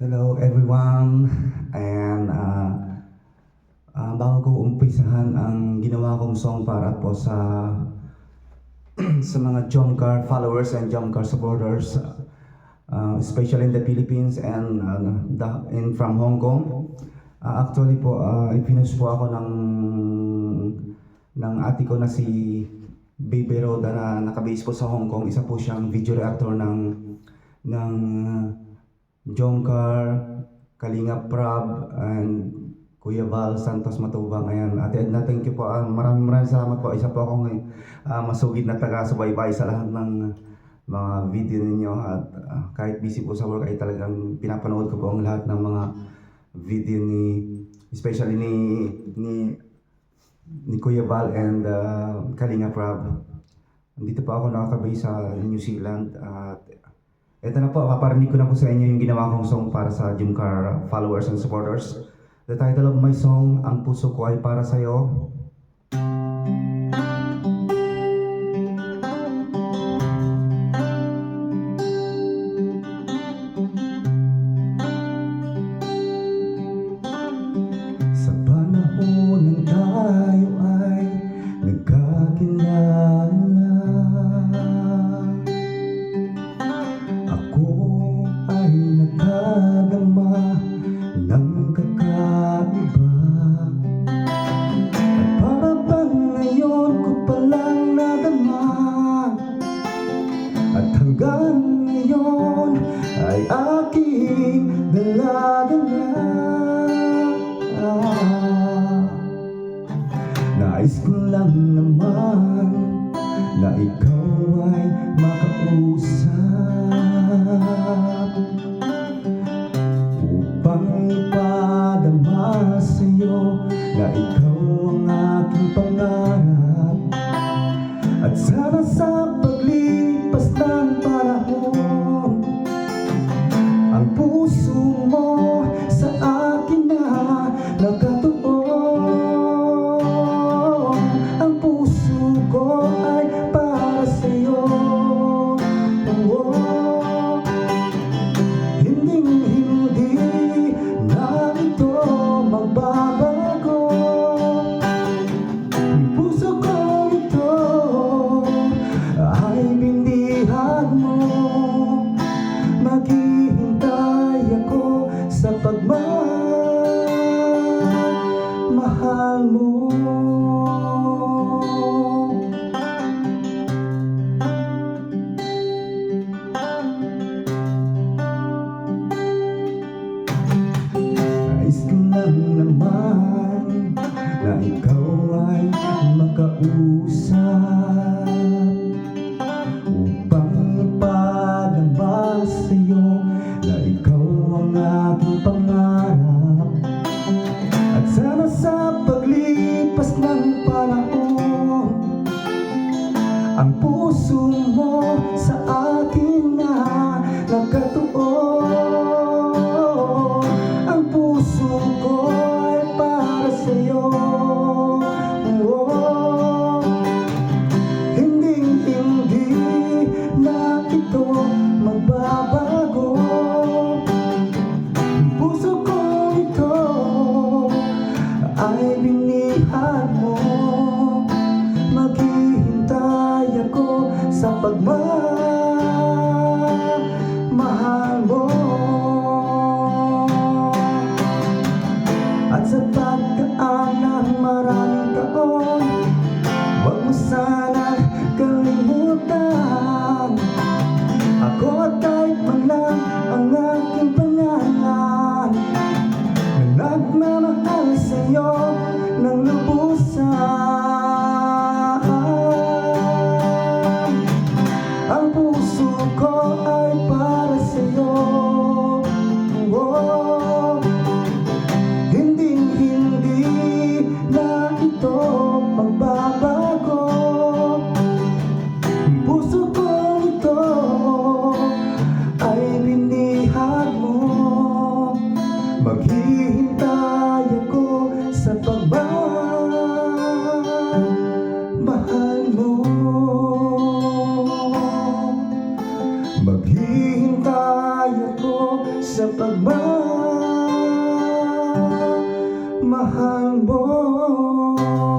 Hello everyone, and bago ko umpisahan ang ginawa kong song para po sa sa mga Jomcar followers and Jomcar supporters, especially in the Philippines and from Hong Kong. Actually po, ipinost po ako ng ate ko na si Baby Roda na nakabase po sa Hong Kong. Isa po siyang video reactor ng Jomcar, Kalinga Prab, and Kuya Val Santos Matubang. Ayan, Ate Edna, thank you po. Maraming salamat po. Isa po akong masugid na taga-subaybay sa lahat ng mga video ninyo. At kahit busy po sa work ay talagang pinapanood ko po ang lahat ng mga video especially ni Kuya Val and Kalinga Prab. Dito po ako nakakabase sa New Zealand. At ito na po, paparinig ko na po sa inyo yung ginawa kong song para sa Jomcar followers and supporters. The title of my song, Ang Puso Ko Ay Para Sa'yo. Sa panahon ng tayo ay nagkakilala, ng kakaiba. At para bang ngayon ko palang nadama, at hanggang ngayon ay aking dala-dala. Nais ko lang naman na ikaw ay makausap, upang ipadama sa'yo na ikaw ang aking pangarap. At sana sa paglipas ng panahon, ang puso mo sa akin na nakatuon. Ang puso ko ay para sa'yo. Hindi na ito magbabago. Ang puso ko ito ay bindihan mo. Maghihintay ako sa pagmamahal mo. Nais ko lang naman na ikaw ay makausap, upang ipadama sa'yo na ikaw ang aking pangarap. At sana sa paglipas ng panahon, ang puso mo sa akin na nakatuon. Ang puso ko ay para sa'yo. Hindi na ito magbabago. Ang puso ko ito ay binihan mo. Maghihintay ako sa pagmamahal mo. At sa pagdaan ng maraming taon, huwag mo sana kalimutan, ako at kahit man lang ang aking pangalan, na nagmamahal sa'yo ng lubusan. Ang puso ko ay para sa'yo. Hindi na ito magbabago. Ang puso ko ito ay bindihan mo. Maghihintay ako sa pagmamahal mo. Maghihintay ako sa pagmamahal mahal mo.